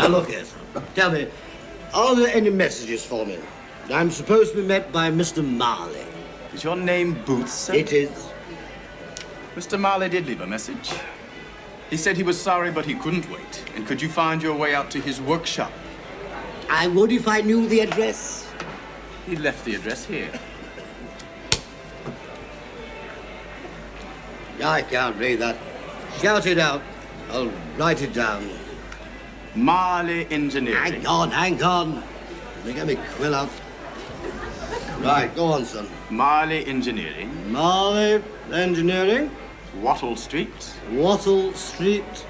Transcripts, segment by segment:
Now look here, son. Tell me, are there any messages for me? I'm supposed to be met by Mr. Marley. Is your name Booth, sir? It is. Mr. Marley did leave a message. He said he was sorry, but he couldn't wait. And could you find your way out to his workshop? I would if I knew the address. He left the address here. I can't read that. Shout it out. I'll write it down. Marley Engineering. Hang on. Let me get me quill out. Right, go on, son. Marley Engineering. Marley Engineering. Wattle Street. Wattle Street.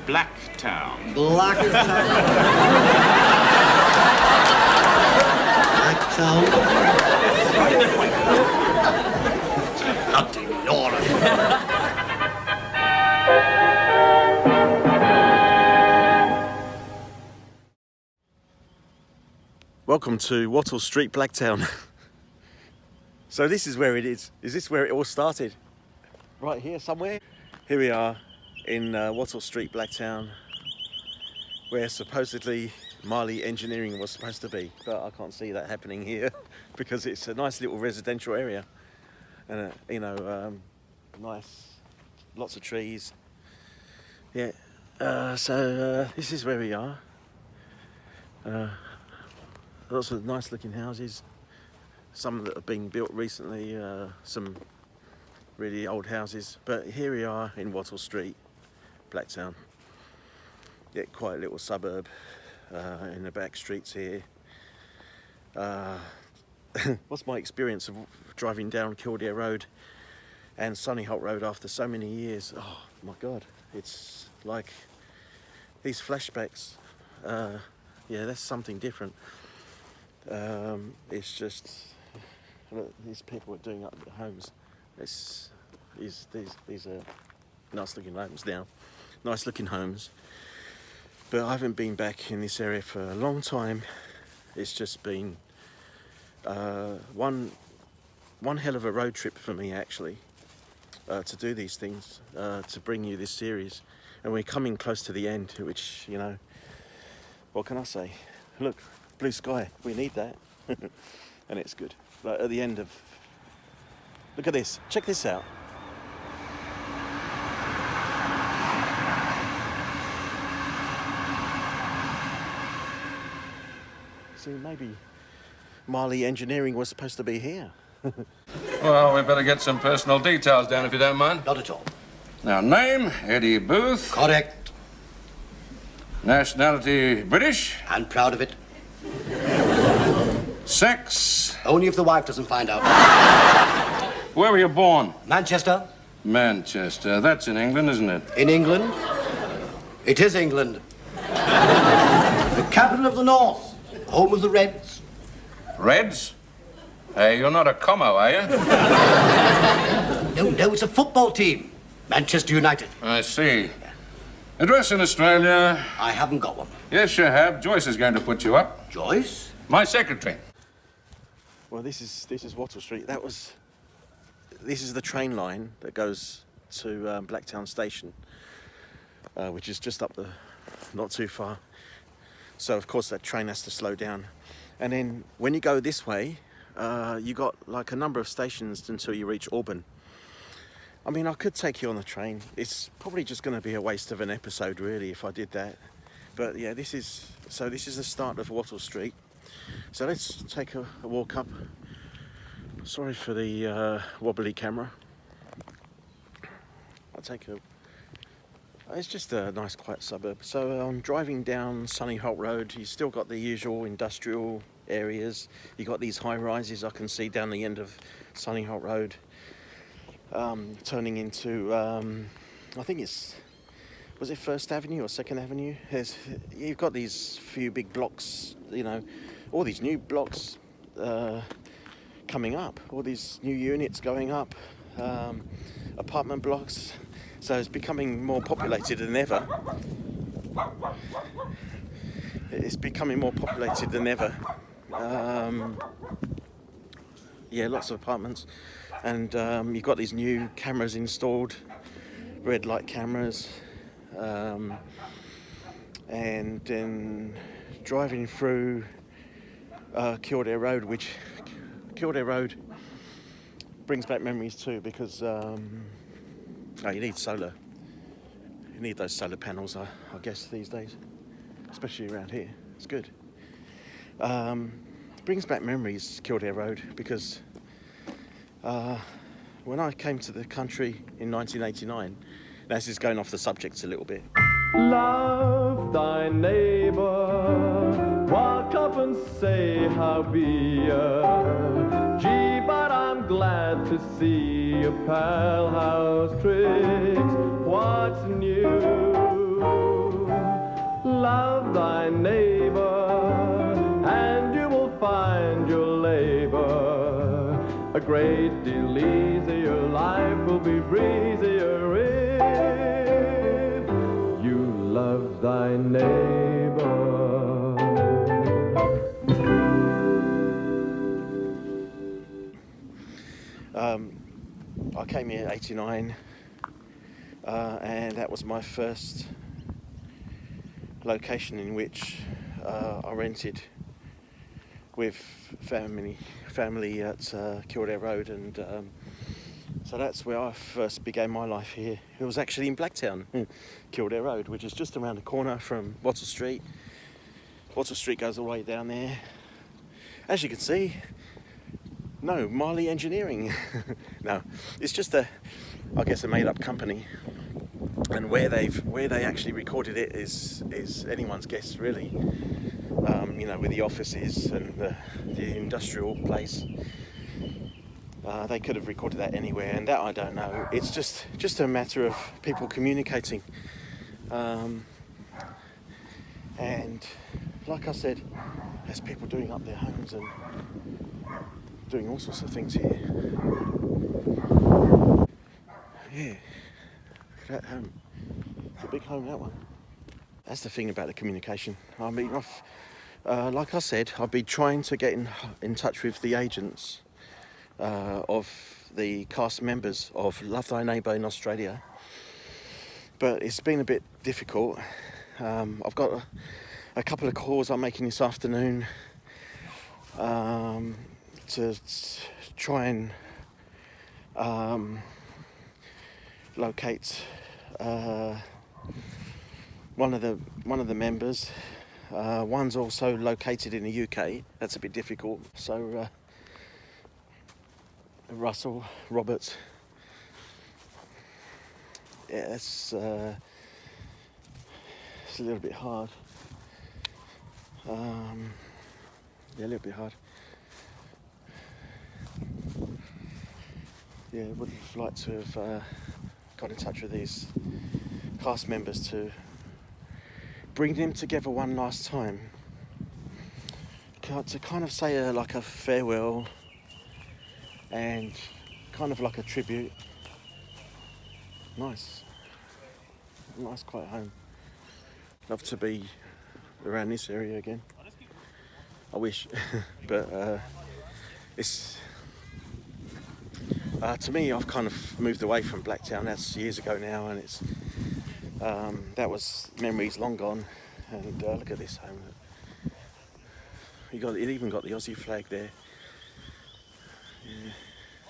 Blacktown. Blacktown. Blacktown. Bloody Nora. Welcome to Wattle Street, Blacktown. So this is where it is. Is this where it all started? Right here somewhere? Here we are in Wattle Street, Blacktown, where supposedly Marley Engineering was supposed to be, but I can't see that happening here because it's a nice little residential area and nice, lots of trees. Yeah, so this is where we are. Lots of nice looking houses, some that have been built recently, some really old houses, but here we are in Wattle Street, Blacktown. Yeah, quite a little suburb in the back streets here. What's my experience of driving down Kildare Road and Sunnyholt Road after so many years? Oh my God, it's like these flashbacks. Yeah, that's something different. It's just, look, these people are doing up their homes. These are nice looking homes now, nice looking homes. But I haven't been back in this area for a long time. It's just been one hell of a road trip for me actually, to do these things, to bring you this series. And we're coming close to the end, which, you know, what can I say? Look, blue sky, we need that. And it's good. Like at the end of, look at this, check this out. See, maybe Marley Engineering was supposed to be here. Well, we better get some personal details down if you don't mind. Not at all. Now, name, Eddie Booth. Correct. Nationality, British. And proud of it. Sex. Only if the wife doesn't find out. Where were you born? Manchester. Manchester. That's in England, isn't it? In England. It is England. The capital of the North. Home of the Reds. Reds? Hey, you're not a commo, are you? No, it's a football team. Manchester United. I see. Address in Australia? I haven't got one. Yes, you have. Joyce is going to put you up. Joyce? My secretary. Well, this is Wattle Street. This is the train line that goes to Blacktown Station, which is just up not too far. So of course that train has to slow down. And then when you go this way, you got like a number of stations until you reach Auburn. I mean, I could take you on the train. It's probably just going to be a waste of an episode, really, if I did that. But yeah, this is the start of Wattle Street. So let's take a walk up. Sorry for the wobbly camera. It's just a nice quiet suburb. So I'm driving down Sunnyholt Road. You still got the usual industrial areas. You got these high rises I can see down the end of Sunnyholt Road. Turning into, I think was it First Avenue or Second Avenue? You've got these few big blocks, you know, all these new blocks coming up, all these new units going up, apartment blocks. So it's becoming more populated than ever. It's becoming more populated than ever. Yeah, lots of apartments. And you've got these new cameras installed, red light cameras. and then driving through Cul-De-Sac Road, which Cul-De-Sac Road brings back memories too, because you need solar. You need those solar panels, I guess, these days, especially around here. It's good. Brings back memories, Cul-De-Sac Road, because when I came to the country in 1989, this is going off the subject a little bit. Love thy neighbor, walk up and say how be ya. Gee, but I'm glad to see your pal, how's tricks, what's new? Love thy neighbor, and you will find your labor a great deal easier, life will be breezier if you love thy neighbor. I came here in '89, and that was my first location in which I rented with family at Cul-De-Sac Road, and so that's where I first began my life here. It was actually in Blacktown, Cul-De-Sac Road, which is just around the corner from Wattle Street. Wattle Street goes all the way down there. As you can see, no, Marley Engineering. No, it's just I guess a made-up company, and where they actually recorded it is anyone's guess, really. With the offices and the industrial place, they could have recorded that anywhere, and that I don't know. It's just a matter of people communicating, and like I said, there's people doing up their homes and doing all sorts of things here. Yeah, look at that home. It's a big home, that one. That's the thing about the communication. I mean, like I said, I've been trying to get in touch with the agents of the cast members of Love Thy Neighbour in Australia, but it's been a bit difficult. I've got a couple of calls I'm making this afternoon to try and locate one of the members. One's also located in the UK. That's a bit difficult. So Russell Roberts. Yeah, it's a little bit hard. Yeah, a little bit hard. Yeah, would have liked to have got in touch with these cast members to bring them together one last time, to kind of say like a farewell and kind of like a tribute. Nice quiet home. Love to be around this area again. I wish, but it's to me, I've kind of moved away from Blacktown. That's years ago now, and it's that was memories long gone. And look at this home. It even got the Aussie flag there. Yeah.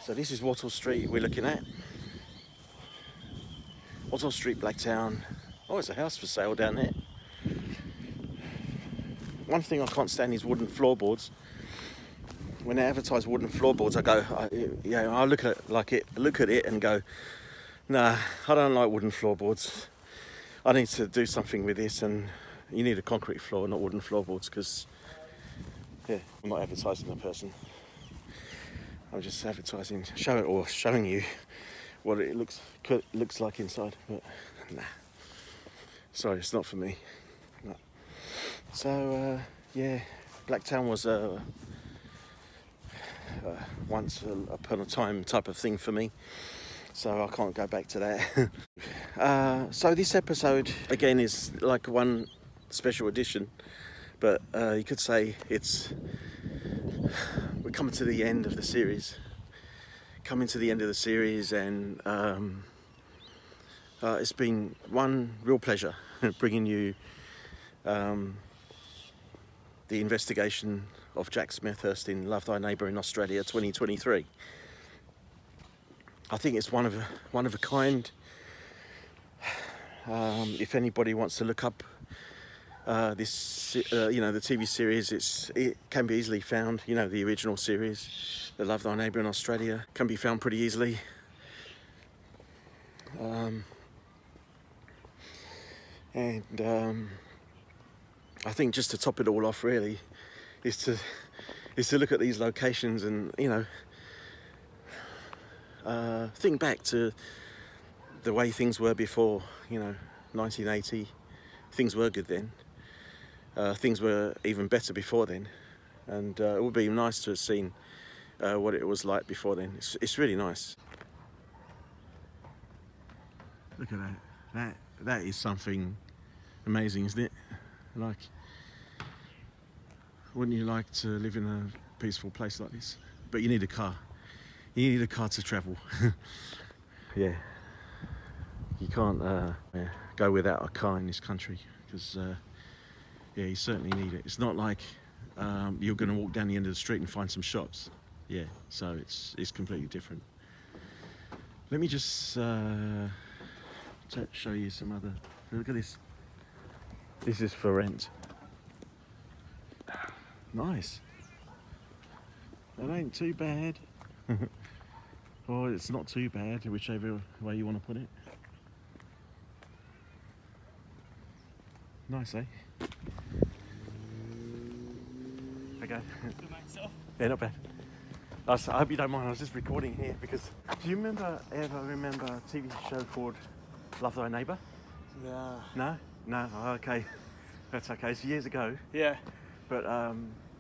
So this is Wattle Street we're looking at. Wattle Street, Blacktown. Oh, there's a house for sale down there. One thing I can't stand is wooden floorboards. When they advertise wooden floorboards, I look at it and go, nah, I don't like wooden floorboards. I need to do something with this, and you need a concrete floor, not wooden floorboards, because I'm not advertising a person. I'm just advertising, showing you what it looks like inside. But nah, sorry, it's not for me. No. So Blacktown was once upon a time type of thing for me, so I can't go back to that. So this episode again is like one special edition, but you could say we're coming to the end of the series. And it's been one real pleasure bringing you the investigation of Jack Smethurst in Love Thy Neighbour in Australia 2023. I think it's one of a kind. If anybody wants to look up this, the TV series, it can be easily found. You know, the original series, the Love Thy Neighbour in Australia, can be found pretty easily. I think just to top it all off, really, is to look at these locations and, you know, think back to the way things were before, you know, 1980. Things were good then. Things were even better before then, and it would be nice to have seen what it was like before then. It's really nice. Look at that. That is something amazing, isn't it? Like, wouldn't you like to live in a peaceful place like this? But you need a car. You need a car to travel. Yeah. You can't go without a car in this country, because you certainly need it. It's not like you're going to walk down the end of the street and find some shops. Yeah, so it's completely different. Let me just show you some other. Look at this. This is for rent. Nice. That ain't too bad. Or it's not too bad, whichever way you want to put it. Nice, eh? Okay. Yeah, not bad. I hope you don't mind, I was just recording here because... Do you ever remember a TV show called Love Thy Neighbour? No. No? No? Oh, okay. That's okay. It's years ago. Yeah. But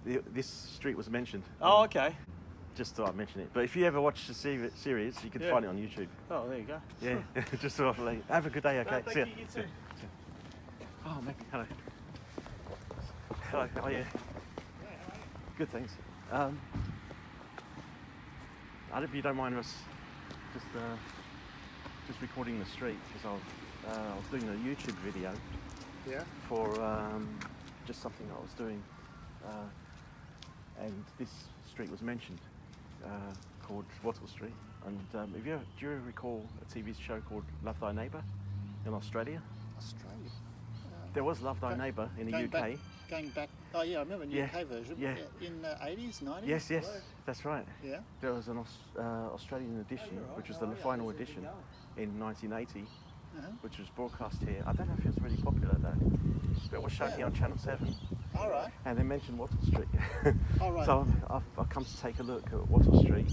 this street was mentioned. Oh, okay. Just thought I'd mention it. But if you ever watch the series, you can find it on YouTube. Oh, there you go. Yeah. Just thought I'd have a good day, okay? No, See ya. thank you, you too. Oh, mate, hello. Hello, how are you? Good, thanks. I hope you don't mind us just recording the street, because I was doing a YouTube video for just something I was doing, and this street was mentioned, called Wattle Street. And do you ever recall a TV show called Love Thy Neighbour in Australia? Australia? There was Love Thy Neighbour in the UK. Going back, oh yeah, I remember the UK version. Yeah. In the 80s, 90s? Yes, that's right. Yeah. There was an Australian edition, which was the final edition in 1980, which was broadcast here. I don't know if it was really popular though, but it was shown here on Channel 7. All right. And they mentioned Wattle Street. All right. So I've come to take a look at Wattle Street,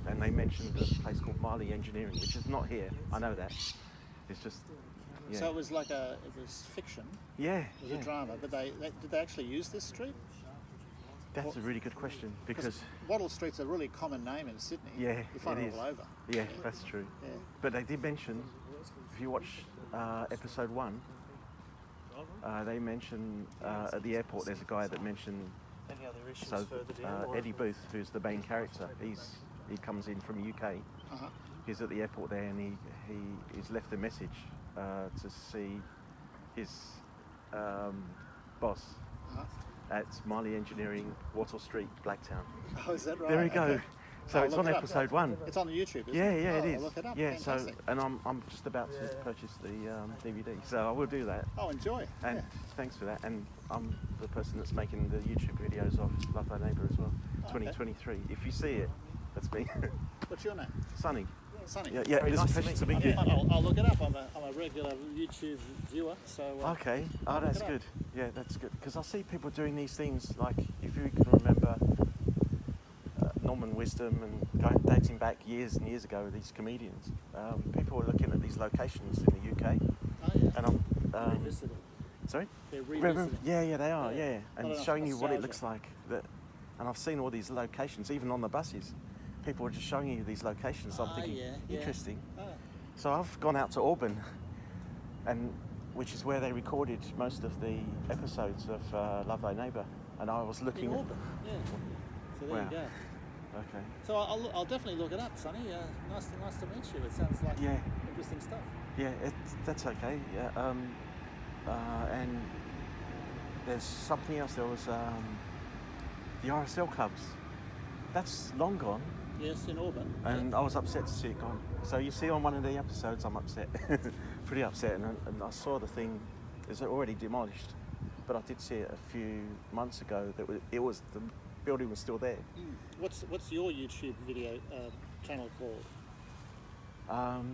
and they mentioned a place called Marley Engineering, which is not here. I know that. It's just... Yeah. So it was like it was fiction. Yeah. It was a drama, but did they actually use this street? That's a really good question, because Wattle Street's a really common name in Sydney. Yeah, you find it all over. Yeah, that's true. Yeah. But they did mention, if you watch episode 1, they mention at the airport there's a guy that mentioned. Any other issues further down? Eddie Booth, who's the main character, he comes in from UK. He's at the airport there, and he's left a message to see his boss at Marley Engineering, Wattle Street, Blacktown. Oh, is that right? There we go. Okay. So I'll it's look on it episode 1. It's on the YouTube, isn't Yeah, it? it is. I'll look it up. Yeah, Fantastic. so, and I'm just about to purchase the DVD, so I will do that. Oh, enjoy. And thanks for that. And I'm the person that's making the YouTube videos of Love Thy Neighbour as well. 2023. If you see it, that's me. What's your name? Sonny. Sonny. Yeah, it's a pleasure to meet you. I'll look it up. I'm a regular YouTube viewer, so... Okay. Oh, I'll look that's it up. good. Yeah, that's good. Because I see people doing these things, like, if you can remember Norman Wisdom and dating back years and years ago, these comedians, people were looking at these locations in the UK. Oh, yeah. And I'm... Revisited. Sorry? They're revisited. Yeah, they are, yeah. And Not showing enough you what it nostalgia. looks like. And I've seen all these locations, even on the buses. People are just showing you these locations. I'm thinking, interesting. Oh. So I've gone out to Auburn, which is where they recorded most of the episodes of Love Thy Neighbour. And I was looking In Auburn, yeah. So there Wow. you go. Okay. So I'll definitely look it up, Sonny. Nice to meet you. It sounds like interesting stuff. Yeah, that's okay. Yeah. And there's something else. There was the RSL clubs. That's long gone. Yes, in orbit. And I was upset to see it gone. So you see on one of the episodes, I'm upset, pretty upset. And I saw the thing is already demolished, but I did see it a few months ago that the building was still there. What's your YouTube video channel called?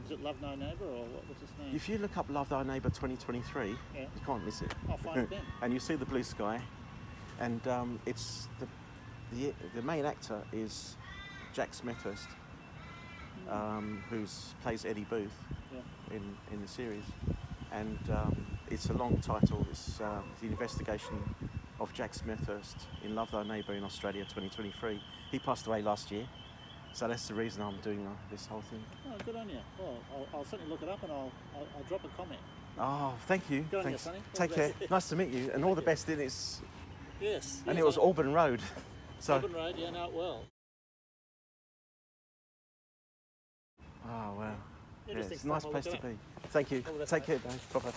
Is it Love Thy Neighbour or what's its name? If you look up Love Thy Neighbour 2023, Yeah. you can't miss it. I'll find it then. And you see the blue sky, and it's the main actor is Jack Smethurst, who plays Eddie Booth in the series, and it's a long title. It's the investigation of Jack Smethurst in Love Thy Neighbour in Australia 2023. He passed away last year, so that's the reason I'm doing this whole thing. Oh, good on you. Well, I'll certainly look it up and I'll drop a comment. Oh, thank you. Good on you, Thanks. Sonny. All Take the care. best. Nice to meet you, and all the best in its. Yes. And yes, it was I- Auburn Road. So. Auburn Road, yeah, know it well. Oh wow. Yeah, Interesting it's a nice stuff. I'll place look to it be. Thank you. All the best, Take care, mate. Dave. Bye bye.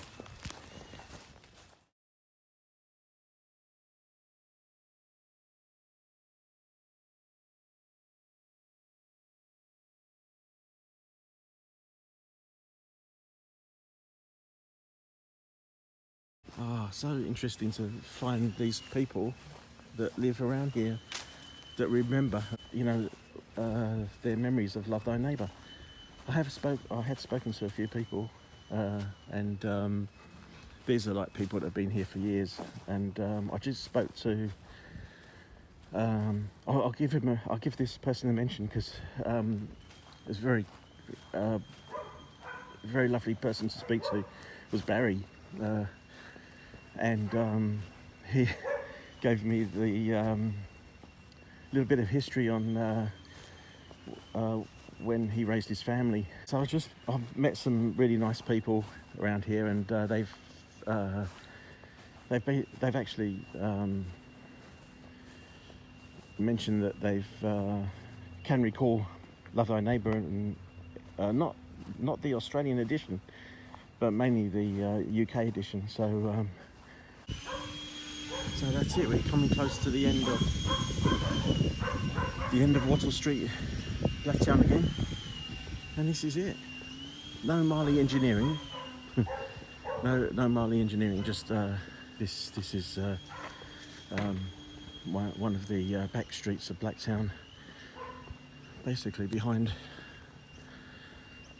Oh, so interesting to find these people that live around here that remember, their memories of Love Thy Neighbour. I had spoken to a few people, and these are like people that have been here for years. And I just spoke to. I'll give this person a mention because it's very, very lovely person to speak to. It was Barry. And he gave me the little bit of history on when he raised his family. So I've met some really nice people around here, and they've actually mentioned that can recall Love Thy Neighbour, and not the Australian edition, but mainly the UK edition. So that's it. We're coming close to the end of Wattle Street, Blacktown again, and this is it. No Marley Engineering, no Marley Engineering. Just this is one of the back streets of Blacktown, basically behind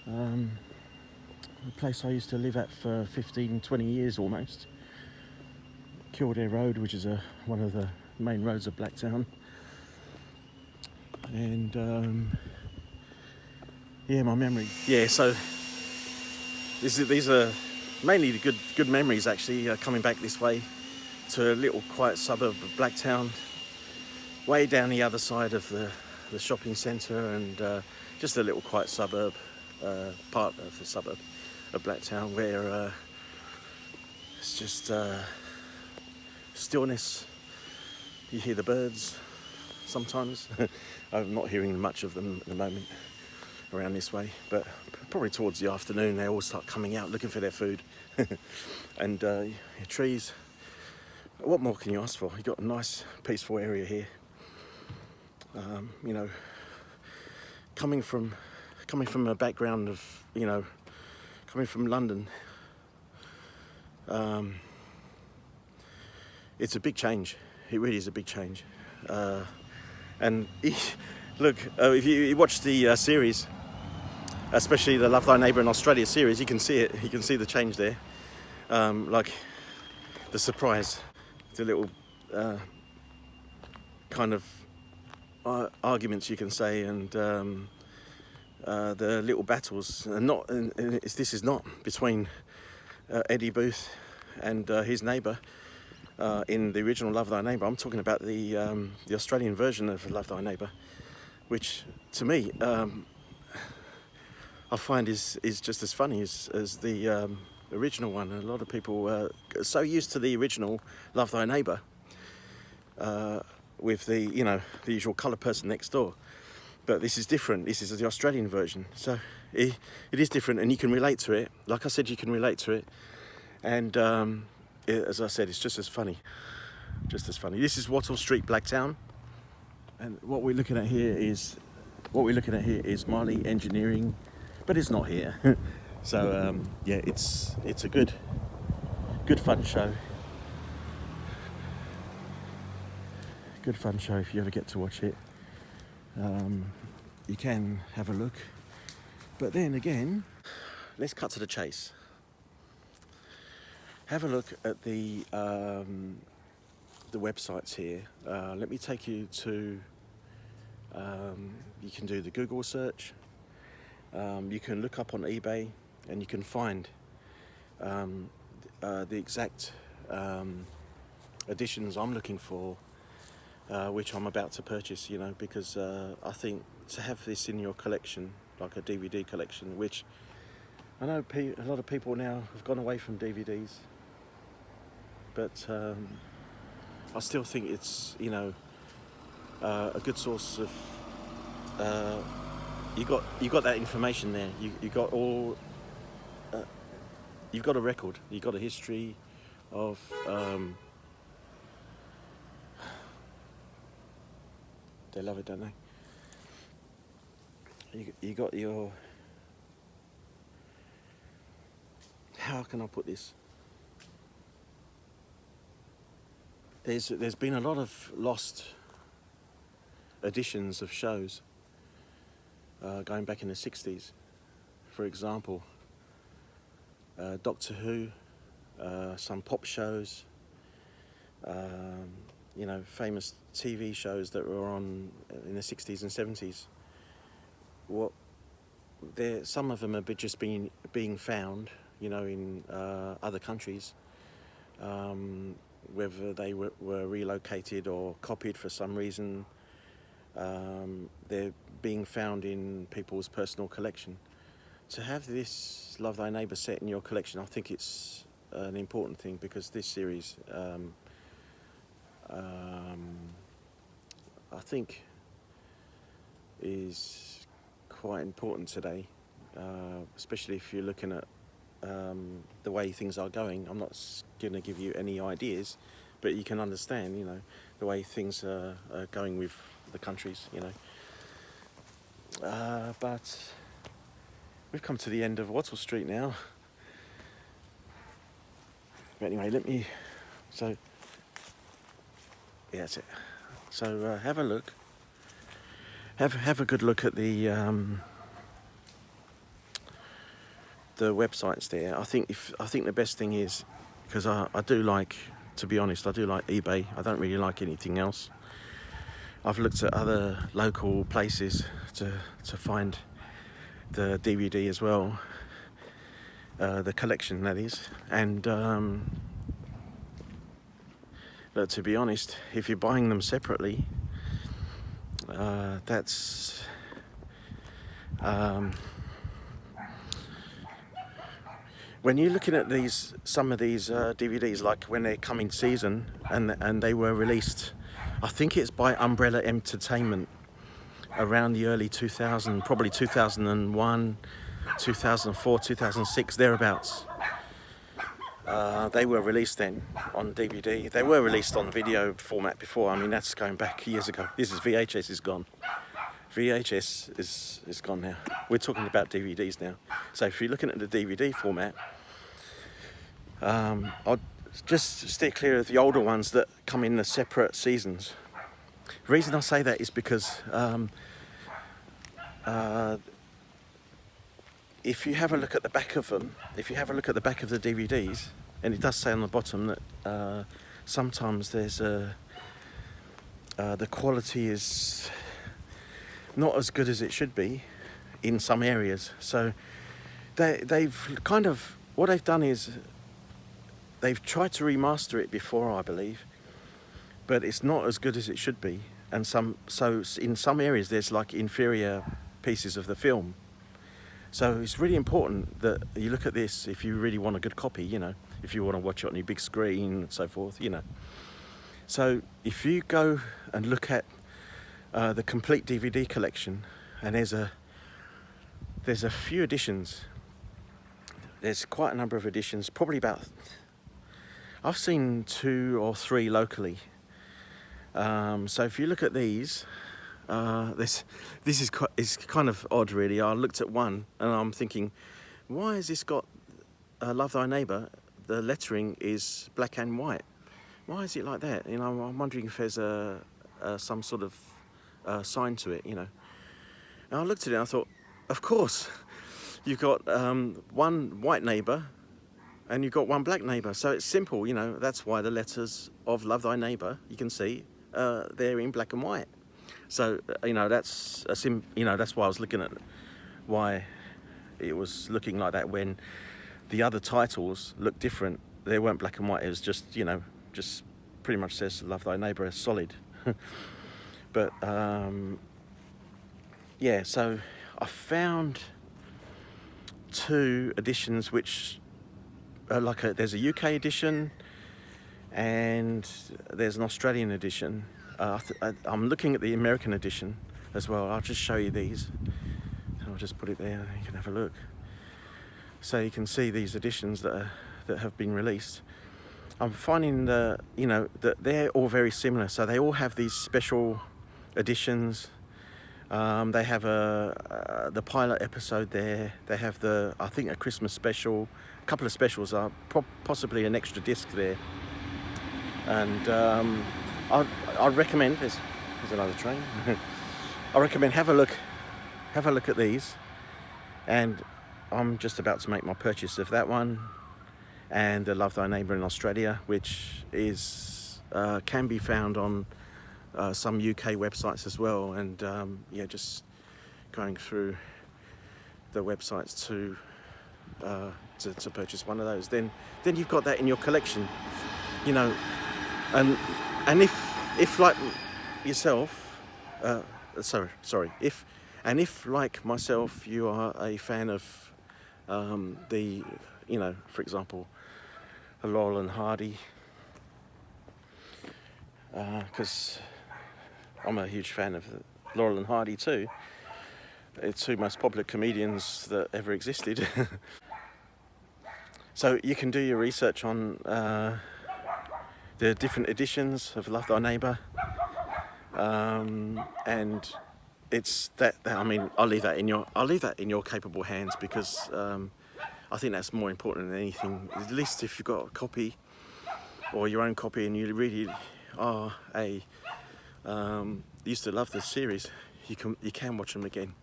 the place I used to live at for 15-20 years almost. Cul-De-Sac Road, which is one of the main roads of Blacktown, and my memory. Yeah, so these are mainly the good memories actually, coming back this way to a little quiet suburb of Blacktown, way down the other side of the shopping centre, and just a little quiet suburb, part of the suburb of Blacktown, where it's just stillness. You hear the birds sometimes. I'm not hearing much of them at the moment around this way, but probably towards the afternoon they all start coming out looking for their food. And trees. What more can you ask for? You've got a nice peaceful area here. Coming from a background of, coming from London, it's a big change. It really is a big change. And look, if you watch the series, especially the Love Thy Neighbour in Australia series, you can see it. You can see the change there. Like the surprise, the little kind of arguments, you can say, and the little battles. This is not between Eddie Booth and his neighbour. In the original Love Thy Neighbour, I'm talking about the Australian version of Love Thy Neighbour, which to me I find is just as funny as the original one. A lot of people are so used to the original Love Thy Neighbour with the usual coloured person next door, but this is different. This is the Australian version, so it is different, and you can relate to it. Like I said, you can relate to it, and as I said, it's just as funny. Just as funny. This is Wattle Street, Blacktown. And what we're looking at here is Marley Engineering, but it's not here. So yeah, it's a good fun show. Good fun show if you ever get to watch it. You can have a look. But then again, let's cut to the chase. Have a look at the websites here. Let me take you to. You can do the Google search. You can look up on eBay, and you can find the exact editions I'm looking for, which I'm about to purchase. You know, because I think to have this in your collection, like a DVD collection, which I know a lot of people now have gone away from DVDs, but I still think it's, you know, a good source of. You got that information there. You got all. You've got a record. You've got a history of. They love it, don't they? You got your. How can I put this? There's been a lot of lost editions of shows going back in the 60s. For example, Doctor Who, some pop shows, you know, famous TV shows that were on in the 60s and 70s. Some of them are just being found, you know, in other countries, whether they were relocated or copied for some reason. They're being found in people's personal collection. To have this Love Thy Neighbour set in your collection, I think it's an important thing, because this series, I think, is quite important today, especially if you're looking at the way things are going. I'm not going to give you any ideas, but you can understand, you know, the way things are going with the countries, you know. But we've come to the end of Wattle Street now. But anyway, so yeah, that's it. So have a look. Have a good look at the websites there. I think the best thing is, because I do like, to be honest, I do like eBay. I don't really like anything else. I've looked at other local places to find the DVD as well, the collection, that is. And but to be honest, if you're buying them separately, that's when you're looking at some of these DVDs, like when they come in season and they were released, I think it's by Umbrella Entertainment around the early 2000, probably 2001, 2004, 2006, thereabouts. They were released then on DVD. They were released on video format before. I mean, that's going back years ago. This is VHS is gone. VHS is gone now. We're talking about DVDs now. So if you're looking at the DVD format, I'll just steer clear of the older ones that come in the separate seasons. The reason I say that is because if you have a look at the back of them, if you have a look at the back of the DVDs, and it does say on the bottom that sometimes there's the quality is not as good as it should be in some areas. So they've kind of, what they've done is they've tried to remaster it before, I believe, but it's not as good as it should be. And so in some areas there's like inferior pieces of the film. So it's really important that you look at this if you really want a good copy, you know, if you want to watch it on your big screen and so forth, you know. So if you go and look at the complete DVD collection, and there's a few editions. There's quite a number of editions, probably about, I've seen 2 or 3 locally. So if you look at these, this is kind of odd, really. I looked at one and I'm thinking, why has this got Love Thy Neighbour? The lettering is black and white. Why is it like that? You know, I'm wondering if there's some sort of sign to it, you know. And I looked at it and I thought, of course, you've got one white neighbour and you've got one black neighbour. So it's simple, you know. That's why the letters of Love Thy Neighbour, you can see, they're in black and white. So, you know, that's why I was looking at why it was looking like that when the other titles looked different. They weren't black and white. It was just, you know, just pretty much says Love Thy Neighbour as solid. But, yeah, so I found 2 editions which are there's a UK edition and there's an Australian edition. I'm looking at the American edition as well. I'll just show you these. I'll just put it there and you can have a look. So you can see these editions that have been released. I'm finding that they're all very similar. So they all have these special editions. They have the pilot episode there. They have I think a Christmas special. A couple of specials are possibly an extra disc there. And I recommend. There's another train. I recommend have a look at these. And I'm just about to make my purchase of that one and the Love Thy Neighbour in Australia, which is can be found on some UK websites as well. And yeah, just going through the websites to purchase one of those. Then you've got that in your collection, you know. And if like yourself, if like myself, you are a fan of for example, Laurel and Hardy, because I'm a huge fan of Laurel and Hardy too. It's 2 most popular comedians that ever existed. So you can do your research on the different editions of Love Thy Neighbour, and it's that. I mean, I'll leave that in your capable hands, because I think that's more important than anything. At least if you've got a copy or your own copy, and you really are used to love this series, you can watch them again.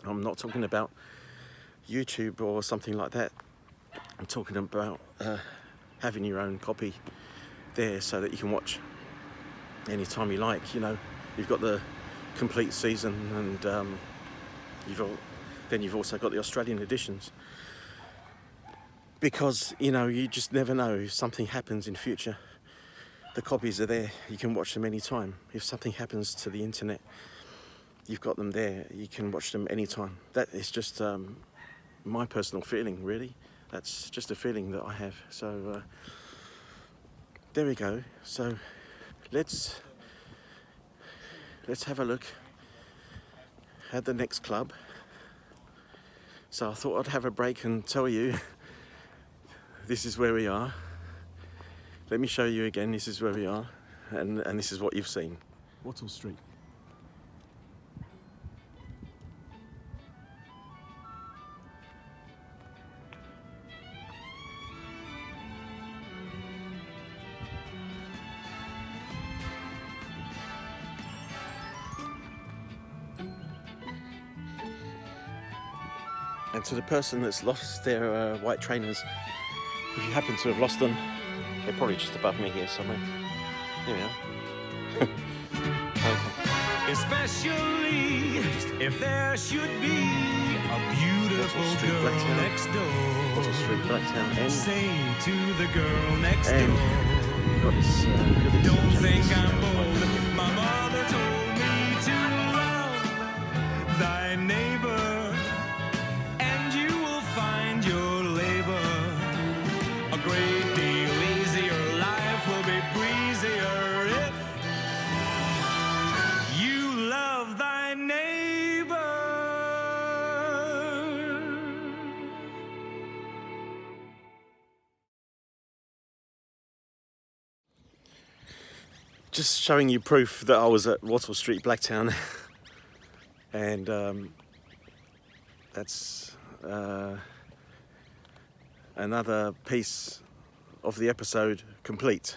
I'm not talking about YouTube or something like that. I'm talking about having your own copy there so that you can watch anytime you like. You know, you've got the complete season, and you've also got the Australian editions, because you know, you just never know if something happens in future. The copies are there, you can watch them anytime. If something happens to the internet, you've got them there, you can watch them anytime. That is just my personal feeling, really. That's just a feeling that I have. So there we go. So let's have a look at the next club. So I thought I'd have a break and tell you this is where we are. Let me show you again. This is where we are, and this is what you've seen. Wattle Street. And to the person that's lost their white trainers, if you happen to have lost them, they're probably just above me here somewhere. Here we are. Okay. Especially if there should be a beautiful girl Blacktown. next door. Wattle Street, Blacktown, and Say to the girl next door, you've got this, don't think I'm bold. My mother told me to love thy neighbor, and you will find your labor a great deal easier. Life will be breezier if you love thy neighbor. just showing you proof that I was at Wattle Street, Blacktown. And that's another piece of the episode complete.